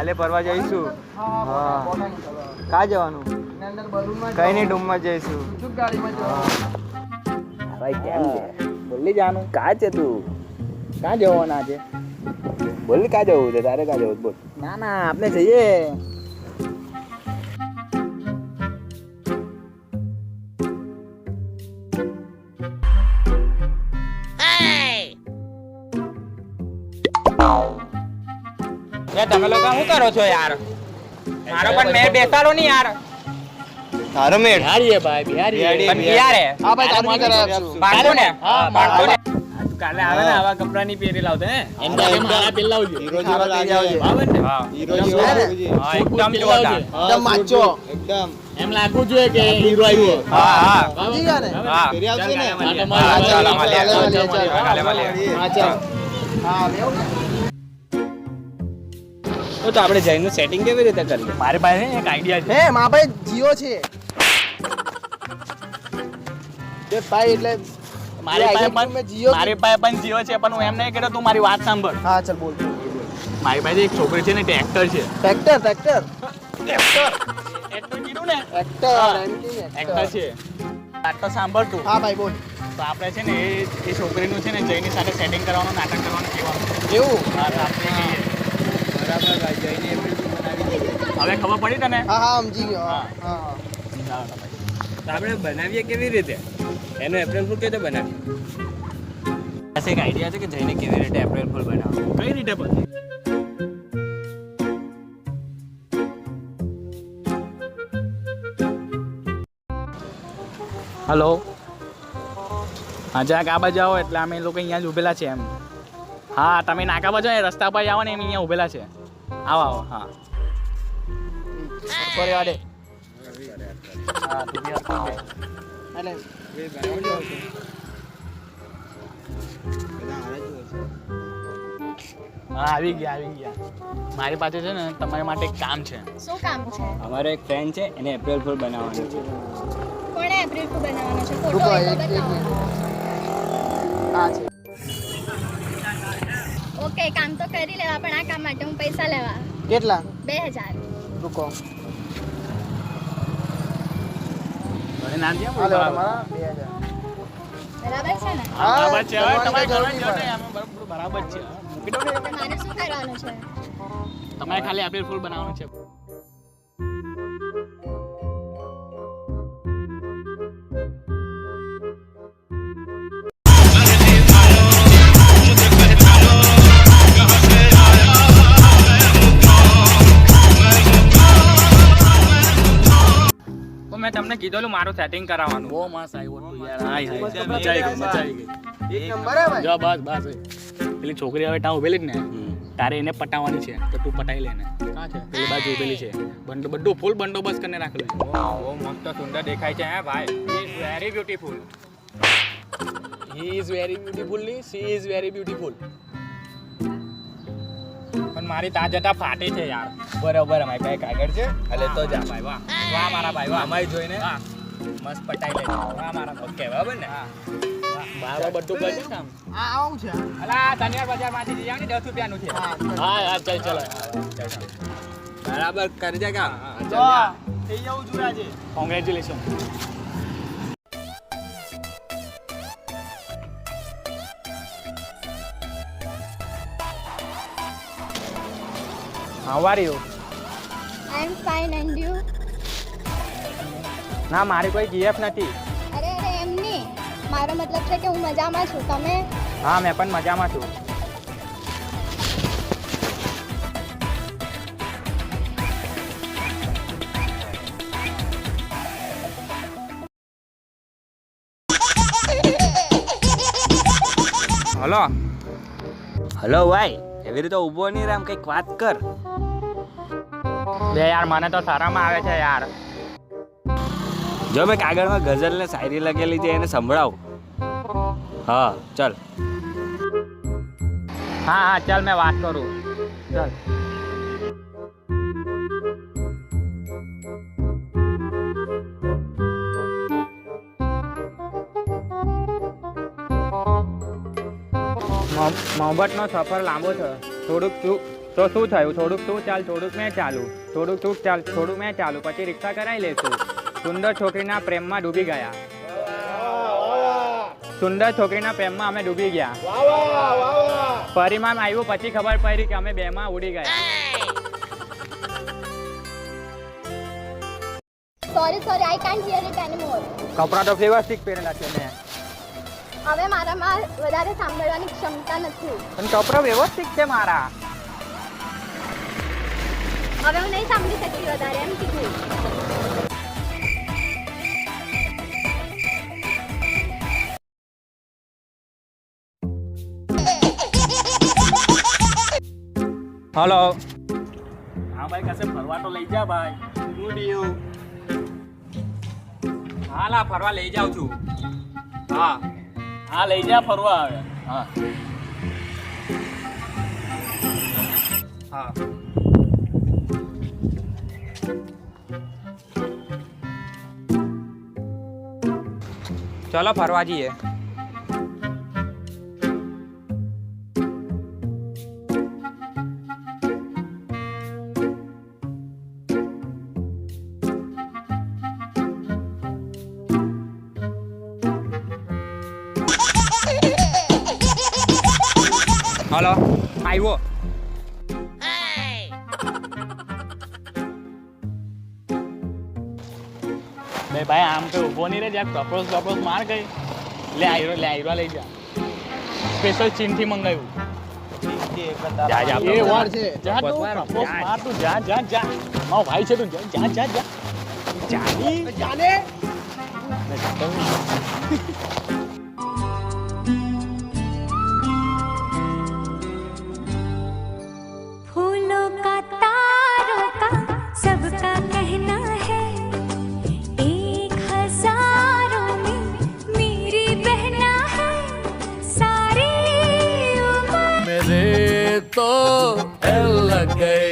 કાલે પરવા જઈશું. હા ક્યાં જવાનું? કઈ નહીં, ડૂમમાં જઈશું. ભાઈ કેમ છે? બોલી જાનું કાં છે તું? કાં જવાનું આજે? બોલ કાં જવું છે તારે? કાં જવું બોલ? ના ના આપણે જઈએ. તમે લોકો શું કરો છો યાર? મારો પણ મેળ બેસાડો નહીં યાર. તારો મેળ બિહારી હે ભાઈ, બિહારી હે. પણ યાર હે. હા ભાઈ તારું નહીં કરાવશું. બાળકો ને હા, બાળકો ને કાલે આવે ને આવા કપડા ની પહેરી લાવતો હે એમ કે મારા પેલા આવજો. હીરો જેવો લાગે છે. બરાબર ને? હા હીરો જેવો લાગે છે. હા એકદમ જોરદાર. એકદમ માચો. એકદમ એમ લાગવું જોઈએ કે હીરો આવ્યો. હા હા સમજી ગયા ને? હા ફેરી આવશે ને? હા, તો હા, ચાલો, મળીએ. કાલે મળીએ. હા ચાલ. હા લેવું ને? તો આપણે જઈનું સેટિંગ કેવી રીતે કરીએ? મારી પાસે એક આઈડિયા છે. હે મા ભાઈ જીઓ છે. તે ભાઈ એટલે મારી પાસે મેં પણ જીઓ મારી પાસે પણ જીઓ છે, પણ હું એમ નહીં કહેતો, તું મારી વાત સાંભળ. હા ચાલ બોલ. મારી પાસે એક છોકરી છે ને, ટ્રેક્ટર છે. ટ્રેક્ટર ટ્રેક્ટર ટ્રેક્ટર કીધું ને? એક્ટર હા. એમ કે ટ્રેક્ટર છે. વાત તો સાંભળ તું. હા ભાઈ બોલ. તો આપણે છે ને એ છોકરીનું છે ને જયની સાથે સેટિંગ કરવાનું, નાટક કરવાનું કહેવાનું. એવું? હા, તો આપણે કહીએ. બરાબર ભાઈ, જઈને એપ્રિલ બનાવી દઈએ. હવે ખબર પડી તને? હા હા સમજી ગયો. હા. હા હા. ચાલો ભાઈ. તો આપણે બનાવીએ કેવી રીતે? એનો એપ્રિલ ફૂલ કેવી રીતે બનાવીએ? પાસે એક આઈડિયા છે કે જઈને કેવી રીતે એપ્રિલ ફૂલ બનાવવું. કઈ રીતે પછી? હલો, હા જરાક આ બાજુ આવો એટલે અમે લોકો અહીંયા જ ઊભેલા છે એમ. હા તમે નાકા બાજુ ને રસ્તા પર આવો ને એમ અહીંયા ઊભેલા છે. આવો આવો. હા સોરી વાડે. હા તું બી આપો. એટલે એ બનાવજો હશે. બધા હારે જ હોય છે. હા આવી ગયા. મારી પાસે છે ને તમારી માટે એક કામ છે. શું કામ છે? અમારો એક ફ્રેન્ડ છે એને એપ્રિલ ફૂલ બનાવવાનું છે. કોણે એપ્રિલ ફૂલ બનાવવાનો છે? ફોટો રૂકો હોય તો એક બતાવો. હા છે. ઓકે કામ તો કરી લેવા, પણ આ કામ માટે હું પૈસા લેવા. કેટલા? 2000. રૂકો. મને નામ કેમ હાલો બોલાવો? તમારા 2000. બરાબર છે ને? હા, બરાબર છે. હવે તમારી તમારે કઈ જરૂર કરવાનું નહીં છે ને, આમાં બરાબર છે. મૂકી દો ને. તો મારે શું કરવાનું છે? તમારે ખાલી એપ્રિલ ફૂલ બનાવવાનું છે. તો મેં તમને કીધેલું મારું સેટિંગ કરાવવાનું. બહુ મસ્ત આવ્યો તું યાર. હાય હાય મચાઈ ગઈ. એક નંબર હે ભાઈ. જો બસ. પેલી છોકરી હવે ત્યાં ઉભેલી જ ને, તારે એને પટાવવાની છે તો તું પટાઈ લે ને. કાં છે? પેલી બાજુ ઉભેલી છે. બધું ફૂલ બંદોબસ્ત કરીને રાખેલું છે. બહુ મસ્ત સુંદર દેખાય છે હે ભાઈ. Is very beautiful. He is very beautiful ની સી ઇઝ વેરી બ્યુટીફુલ. પણ મારી તા જતા ફાટી છે યાર. બરાબર અમારી પાસે કાગળ છે એટલે તો જા ભાઈ વાહ. વાહ મારા ભાઈ વાહ. અમારી જોઈને હા. મસ્ત પટાઈ લેજો. વાહ મારા ભાઈ. ઓકે બરાબર ને? હા. બરાબર બધું કરશે કામ. આ આવું છે. અલા ધનિયાર બજારમાંથી લઈ આવની 10 રૂપિયાનું છે. હા હા ચાલ ચલો. બરાબર કરજે કામ. તો થઈ જવું જોઈએ આજે. Congratulation. How are you? I am fine and you? ના મારી કોઈ જીએફ નથી. અરે એમ નહીં. મારો મતલબ છે કે હું મજામાં છું. તમે? હા મેં પણ મજામાં છું. હલો. હલો ભાઈ, એવી રીતે ઊભો નહીં રામ, કંઈક વાત કર. બે યાર મને તો શરમ આવે છે યાર. જો મેં કાગળમાં ગઝલ ને શાયરી લખેલી છે એને સંભળાવ. હા ચાલ. હા ચાલ મેં વાત કરું. ચાલ. મોહબ્બતનો સફર લાંબો છે, થોડુંક તો શું થયું? થોડુંક તું ચાલ, થોડુંક મેં ચાલું, થોડુંક તું ચાલ, થોડુંક મેં ચાલું, પછી રિક્ષા કરાવી લેશું. સુંદર છોકરીના પ્રેમમાં ડૂબી ગયા. સુંદર છોકરીના પ્રેમમાં અમે ડૂબી ગયા. પરિણામ આવ્યું પછી ખબર પડી કે અમે બેમાં ઉડી ગયા. Sorry I can't here it એનીમોર. કપડાં તો વ્યવસ્થિત પહેરેલા છે મેં, હવે મારામાં વધારે સાંભળવાની ક્ષમતા નથી. પણ કપડાં વ્યવસ્થિત છે મારા. હવે હું નહીં સાંભળી શકતી વધારે, એમ કીધું. હલો. હા ભાઈ, કશે ફરવા તો લઈ જા ભાઈ. Good you. હા ફરવા લઈ જાઉં છું. હા હા લઈ જા ફરવા આવે. હા હા. ચલો ફરવા જઈએ. હલો, આવ્યો. બે ભાઈ આમ તો ઊભો નહીં રે, જ્યાં કપડો માર ગઈ. લે આયરો લઈ જા. સ્પેશિયલ ચીનથી મંગાવ્યું. જા જા એ વાર છે. જા તું કપડો માર તું, જા મારો ભાઈ છે તું, જા જાની જાને फूलों का तारों का सबका कहना है, 1000 में मेरी बहना है, सारी उम्र मेरे तो एल लग गए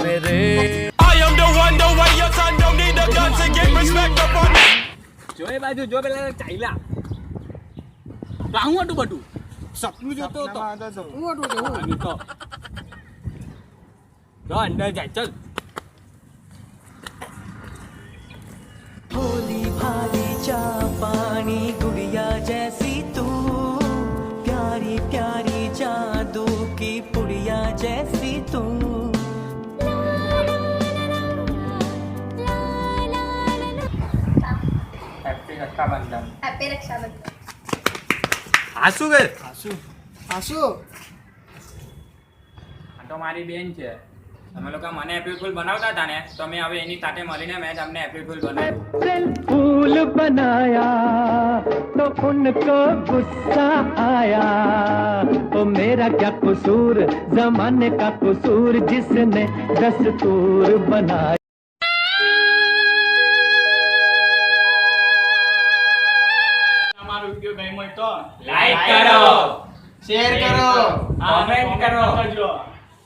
मेरे જો એ બાજુ જો પેલા ચાઈલા રાહું હતું બધું સપનું જોતો હતો. હું હતું કે હું? આની તો જો અંદર જાય ચલ. भोली भाली चा पानी गुड़िया जैसी तू, प्यारी प्यारी जादू की पुड़िया जैसी तू. હેપી રક્ષાબંધન. હેપી રક્ષાબંધન. હાસુ કર. આશુ આ તો મારી બેન છે. તમે લોકો મને એપ્રિલ ફૂલ બનાવતા હતા ને, તો મેં હવે એની સાથે મળીને મેં તમને એપ્રિલ ફૂલ બનાવ્યું. फूल बनाया तो उनको गुस्सा आया, तो मेरा क्या कसूर जमाने का कसूर जिसने दस्तूर बनाया. અમારો વિડિયો ગમ્યો હોય તો લાઈક કરો, શેર કરો, કમેન્ટ કરો. કરજો.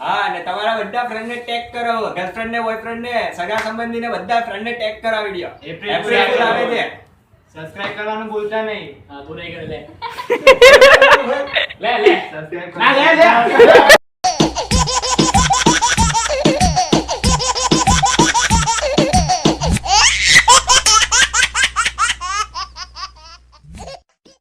હા, અને તમારા બધા ફ્રેન્ડને ટેગ કરો, ગર્લફ્રેન્ડ ને બોયફ્રેન્ડ ને સગા સંબંધીને બધા ફ્રેન્ડને ટેગ કરો આ વિડિયો. એપ્રિલ ફૂલ આવે છે. સબસ્ક્રાઇબ કરવાનું ભૂલતા નહીં. હા પૂરા કરી લે. લે સબસ્ક્રાઇબ ના લે